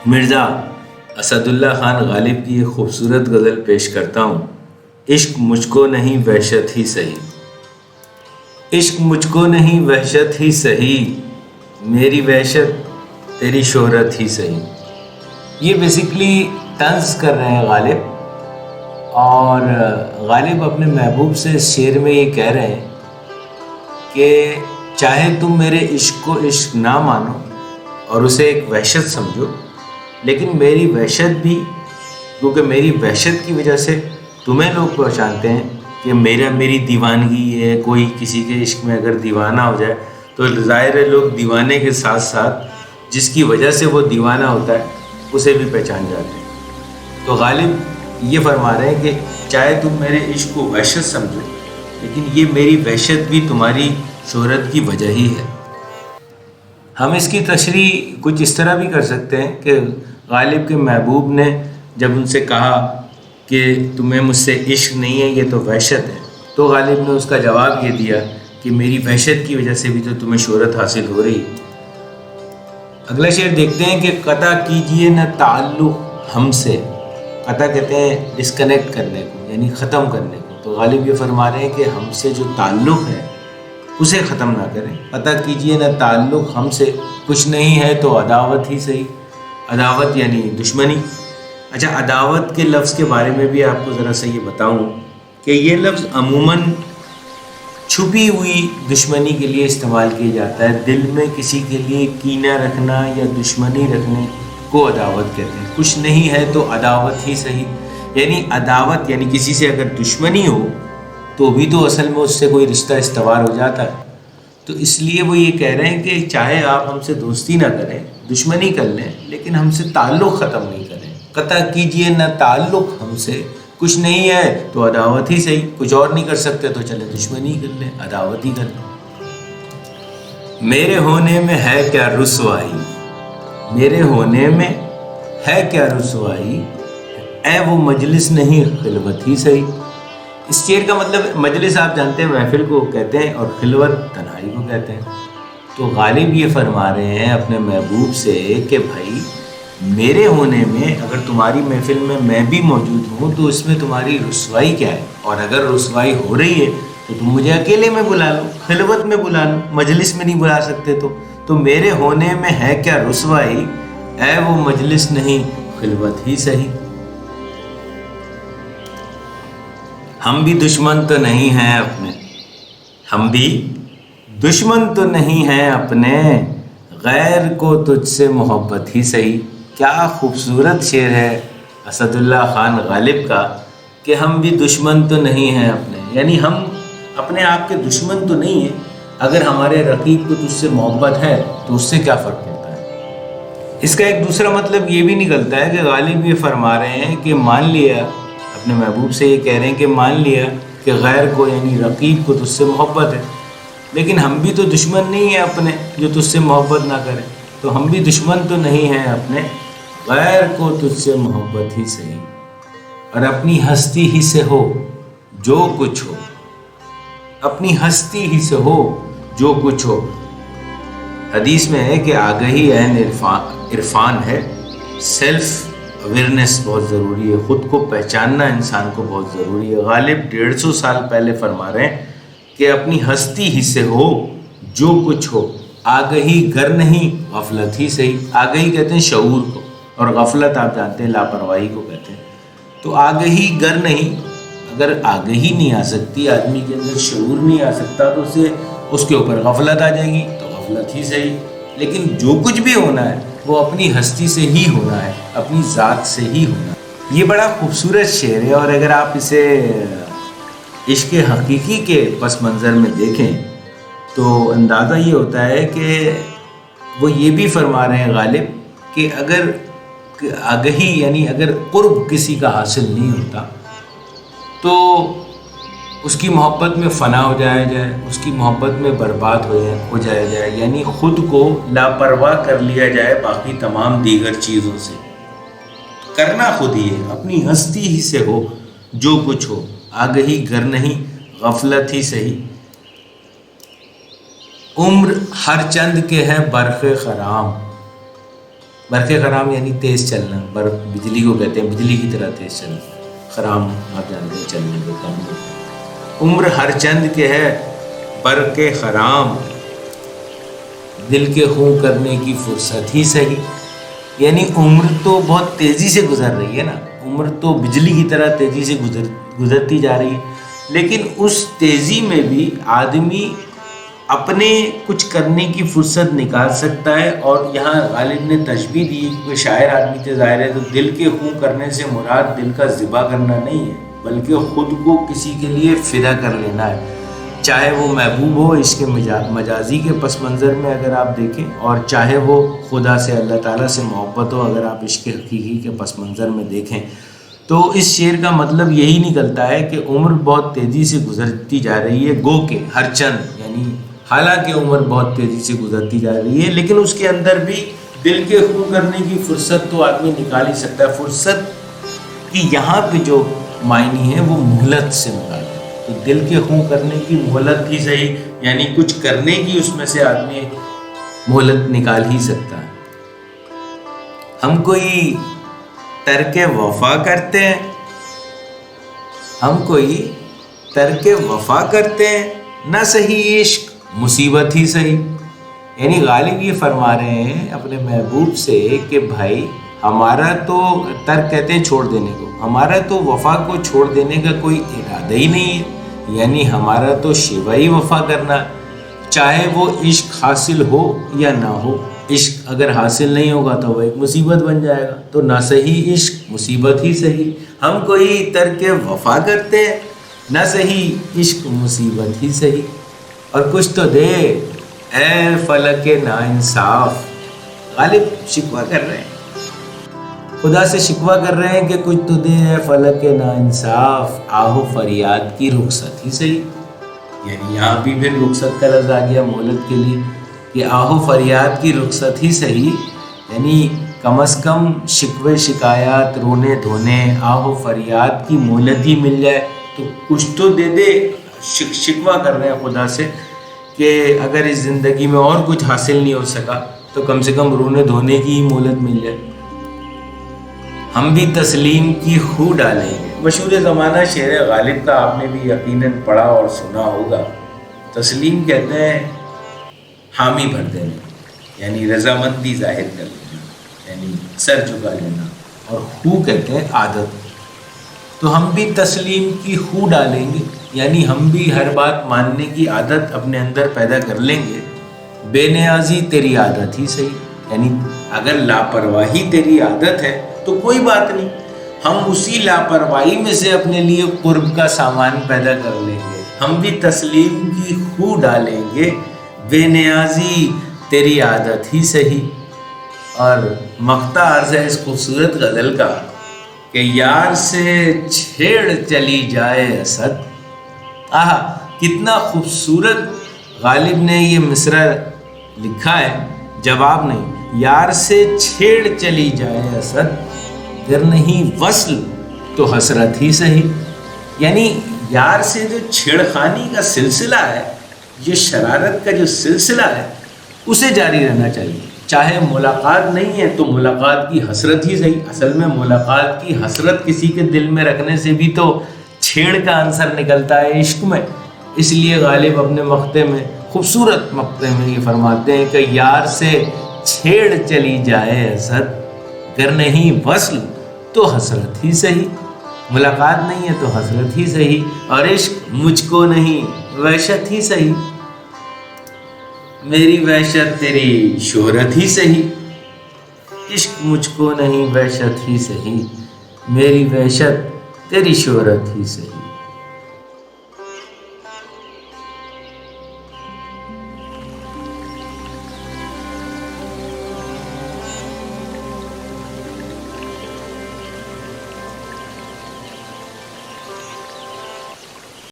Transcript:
مرزا اسد اللہ خان غالب کی ایک خوبصورت غزل پیش کرتا ہوں۔ عشق مجھ کو نہیں وحشت ہی سہی، عشق مجھ کو نہیں وحشت ہی سہی، میری وحشت تیری شہرت ہی سہی۔ یہ بیسیکلی طنز کر رہے ہیں غالب، اور غالب اپنے محبوب سے اس شعر میں یہ کہہ رہے ہیں کہ چاہے تم میرے عشق کو عشق نہ مانو اور اسے ایک وحشت سمجھو، لیکن میری وحشت بھی، کیونکہ میری وحشت کی وجہ سے تمہیں لوگ پہچانتے ہیں کہ میری دیوانگی ہے۔ کوئی کسی کے عشق میں اگر دیوانہ ہو جائے تو ظاہر ہے لوگ دیوانے کے ساتھ ساتھ جس کی وجہ سے وہ دیوانہ ہوتا ہے اسے بھی پہچان جاتے ہیں۔ تو غالب یہ فرما رہے ہیں کہ چاہے تم میرے عشق کو وحشت سمجھو، لیکن یہ میری وحشت بھی تمہاری شہرت کی وجہ ہی ہے۔ ہم اس کی تشریح کچھ اس طرح بھی کر سکتے ہیں کہ غالب کے محبوب نے جب ان سے کہا کہ تمہیں مجھ سے عشق نہیں ہے، یہ تو وحشت ہے، تو غالب نے اس کا جواب یہ دیا کہ میری وحشت کی وجہ سے بھی تو تمہیں شہرت حاصل ہو رہی۔ اگلا شعر دیکھتے ہیں کہ قطع کیجئے نہ تعلق ہم سے۔ قطع کہتے ہیں ڈسکنیکٹ کرنے کو، یعنی ختم کرنے کو۔ تو غالب یہ فرما رہے ہیں کہ ہم سے جو تعلق ہے اسے ختم نہ کریں۔ قطع کیجئے نہ تعلق ہم سے، کچھ نہیں ہے تو عداوت ہی صحیح۔ عداوت یعنی دشمنی۔ اچھا، عداوت کے لفظ کے بارے میں بھی آپ کو ذرا سا یہ بتاؤں کہ یہ لفظ عموماً چھپی ہوئی دشمنی کے لیے استعمال کیا جاتا ہے۔ دل میں کسی کے لیے کینہ رکھنا یا دشمنی رکھنے کو عداوت کہتے ہیں۔ کچھ نہیں ہے تو عداوت ہی صحیح، یعنی عداوت یعنی کسی سے اگر دشمنی ہو تو بھی تو اصل میں اس سے کوئی رشتہ استوار ہو جاتا ہے۔ تو اس لیے وہ یہ کہہ رہے ہیں کہ چاہے آپ ہم سے دوستی نہ کریں، دشمنی کر لیں، لیکن ہم سے تعلق ختم نہیں کریں۔ قطع کیجئے نہ تعلق ہم سے، کچھ نہیں ہے تو عداوت ہی صحیح۔ کچھ اور نہیں کر سکتے تو چلے دشمنی کر لیں، عداوت ہی کر لیں۔ میرے ہونے میں ہے کیا رسوائی، میرے ہونے میں ہے کیا رسوائی، اے وہ مجلس نہیں خلوت ہی صحیح۔ اس شعر کا مطلب مجلس آپ جانتے ہیں محفل کو کہتے ہیں، اور خلوت تنہائی کو کہتے ہیں۔ تو غالب یہ فرما رہے ہیں اپنے محبوب سے کہ بھائی میرے ہونے میں، اگر تمہاری محفل میں میں بھی موجود ہوں تو اس میں تمہاری رسوائی کیا ہے، اور اگر رسوائی ہو رہی ہے تو تم مجھے اکیلے میں بلا لو، خلوت میں بلا لو، مجلس میں نہیں بلا سکتے تو میرے ہونے میں ہے کیا رسوائی، اے وہ مجلس نہیں خلوت ہی صحیح۔ ہم بھی دشمن تو نہیں ہیں اپنے، ہم بھی دشمن تو نہیں ہیں اپنے، غیر کو تجھ سے محبت ہی صحیح۔ کیا خوبصورت شعر ہے اسد اللہ خان غالب کا کہ ہم بھی دشمن تو نہیں ہیں اپنے، یعنی ہم اپنے آپ کے دشمن تو نہیں ہیں۔ اگر ہمارے رقیب کو تجھ سے محبت ہے تو اس سے کیا فرق پڑتا ہے۔ اس کا ایک دوسرا مطلب یہ بھی نکلتا ہے کہ غالب یہ فرما رہے ہیں کہ مان لیا، اپنے محبوب سے یہ کہہ رہے ہیں کہ مان لیا کہ غیر کو یعنی رقیب کو تجھ سے محبت ہے، لیکن ہم بھی تو دشمن نہیں ہیں اپنے جو تجھ سے محبت نہ کریں۔ تو ہم بھی دشمن تو نہیں ہیں اپنے، غیر کو تجھ سے محبت ہی صحیح، اور اپنی ہستی ہی سے ہو جو کچھ ہو، اپنی ہستی ہی سے ہو جو کچھ ہو۔ حدیث میں ہے کہ آگہی عین عرفان ہے، سیلف اویئرنیس بہت ضروری ہے، خود کو پہچاننا انسان کو بہت ضروری ہے۔ غالب 150 سال پہلے فرما رہے ہیں کہ اپنی ہستی ہی سے ہو جو کچھ ہو، آگہی گر نہیں غفلت ہی صحیح۔ آگہی کہتے ہیں شعور کو، اور غفلت آپ جانتے ہیں لاپرواہی کو کہتے ہیں۔ تو آگہی گر نہیں، اگر آگہی نہیں آ سکتی، آدمی کے اندر شعور نہیں آ سکتا تو اس کے اوپر غفلت آ جائے گی، تو غفلت ہی صحیح۔ لیکن جو کچھ بھی ہونا ہے وہ اپنی ہستی سے ہی ہونا ہے، اپنی ذات سے ہی ہونا ہے۔ یہ بڑا خوبصورت شعر ہے، اور اگر آپ اسے عشق حقیقی کے پس منظر میں دیکھیں تو اندازہ یہ ہوتا ہے کہ وہ یہ بھی فرما رہے ہیں غالب کہ اگر آگہی یعنی اگر قرب کسی کا حاصل نہیں ہوتا تو اس کی محبت میں فنا ہو جائے، اس کی محبت میں برباد ہو جائے، یعنی خود کو لاپرواہ کر لیا جائے باقی تمام دیگر چیزوں سے۔ کرنا خود ہی ہے، اپنی ہستی ہی سے ہو جو کچھ ہو، آگہی گر نہیں غفلت ہی صحیح۔ عمر ہر چند کے ہے برق خرام، برق خرام یعنی تیز چلنا، برق بجلی کو کہتے ہیں، بجلی کی طرح تیز چلنا، خرام آپ جانتے ہیں چلنے کو کم ہوتا ہے۔ عمر ہر چند کے ہے برق خرام، دل کے خوں کرنے کی فرصت ہی صحیح، یعنی عمر تو بہت تیزی سے گزر رہی ہے نا، عمر تو بجلی کی طرح تیزی سے گزرتی جا رہی ہے، لیکن اس تیزی میں بھی آدمی اپنے کچھ کرنے کی فرصت نکال سکتا ہے۔ اور یہاں غالب نے تشبیہ دی کہ شاعر آدمی تھے، ظاہر ہے، تو دل کے خوں کرنے سے مراد دل کا ذبح کرنا نہیں ہے، بلکہ خود کو کسی کے لیے فدا کر لینا ہے، چاہے وہ محبوب ہو عشق مجازی کے پس منظر میں اگر آپ دیکھیں، اور چاہے وہ خدا سے، اللہ تعالیٰ سے محبت ہو اگر آپ عشق حقیقی کے پس منظر میں دیکھیں۔ تو اس شعر کا مطلب یہی نکلتا ہے کہ عمر بہت تیزی سے گزرتی جا رہی ہے، گو کہ ہر چند، یعنی حالانکہ عمر بہت تیزی سے گزرتی جا رہی ہے، لیکن اس کے اندر بھی دل کے خوں کرنے کی فرصت تو آدمی نکال ہی سکتا ہے۔ فرصت کی یہاں پہ جو معنی ہے وہ مہلت سے مراد ہے، تو دل کے خوں کرنے کی مہلت ہی صحیح، یعنی کچھ کرنے کی اس میں سے آدمی مہلت نکال ہی سکتا ہے۔ ہم کوئی ترک وفا کرتے ہیں، ہم کوئی ترک وفا کرتے ہیں، نہ صحیح عشق مصیبت ہی صحیح، یعنی غالب یہ فرما رہے ہیں اپنے محبوب سے کہ بھائی ہمارا تو ترک کہتے ہیں چھوڑ دینے کو، ہمارا تو وفا کو چھوڑ دینے کا کوئی ارادہ ہی نہیں ہے، یعنی ہمارا تو شیوہ وفا کرنا، چاہے وہ عشق حاصل ہو یا نہ ہو۔ عشق اگر حاصل نہیں ہوگا تو وہ ایک مصیبت بن جائے گا، تو نہ صحیح عشق مصیبت ہی صحیح، ہم کوئی ترک وفا کرتے ہیں، نہ صحیح عشق مصیبت ہی صحیح، اور کچھ تو دے اے فلک ناانصاف۔ غالب شکوہ کر رہے ہیں، خدا سے شکوہ کر رہے ہیں کہ کچھ تو دے اے فلک ناانصاف، آہ و فریاد کی رخصت ہی صحیح، یعنی یہاں بھی پھر رخصت کا لفظ آ گیا مہلت کے لیے کہ آہ و فریاد کی رخصت ہی صحیح، یعنی کم از کم شکوے شکایات رونے دھونے آہ و فریاد کی مہلت ہی مل جائے، تو کچھ تو دے دے۔ شکوہ کر رہے ہیں خدا سے کہ اگر اس زندگی میں اور کچھ حاصل نہیں ہو سکا تو کم سے کم رونے دھونے کی ہی مہلت مل جائے۔ ہم بھی تسلیم کی خو ڈالیں گے، مشہور زمانہ شعر غالب کا آپ نے بھی یقیناً پڑھا اور سنا ہوگا۔ تسلیم کہتے ہیں حامی بھر دینا، یعنی رضامندی ظاہر کر لینا، یعنی سر جھکا لینا، اور خو کہتے ہیں عادت، تو ہم بھی تسلیم کی خو ڈالیں گے، یعنی ہم بھی ہر بات ماننے کی عادت اپنے اندر پیدا کر لیں گے۔ بے نیازی تیری عادت ہی صحیح، یعنی اگر لاپرواہی تیری عادت ہے تو کوئی بات نہیں، ہم اسی لاپرواہی میں سے اپنے لیے قرب کا سامان پیدا کر لیں گے، ہم بھی تسلیم کی خو ڈالیں گے، بے نیازی تیری عادت ہی صحیح۔ اور مقطع عرض ہے اس خوبصورت غزل کا کہ یار سے چھیڑ چلی جائے اسد، آہا کتنا خوبصورت غالب نے یہ مصرع لکھا ہے، جواب نہیں، یار سے چھیڑ چلی جائے اسد، گر نہیں وصل تو حسرت ہی صحیح، یعنی یار سے جو چھیڑخانی کا سلسلہ ہے، یہ شرارت کا جو سلسلہ ہے، اسے جاری رہنا چاہیے، چاہے ملاقات نہیں ہے تو ملاقات کی حسرت ہی صحیح۔ اصل میں ملاقات کی حسرت کسی کے دل میں رکھنے سے بھی تو چھیڑ کا عنصر نکلتا ہے عشق میں، اس لیے غالب اپنے مقطع میں، خوبصورت مقطع میں یہ فرماتے ہیں کہ یار سے چھیڑ چلی جائے اسد، گر نہیں وصل تو حسرت ہی صحیح، ملاقات نہیں ہے تو حسرت ہی صحیح، اور عشق مجھ کو نہیں وحشت ہی صحیح، میری وحشت تیری شہرت ہی صحیح، عشق مجھ کو نہیں وحشت ہی صحیح، میری وحشت تیری شہرت ہی صحیح۔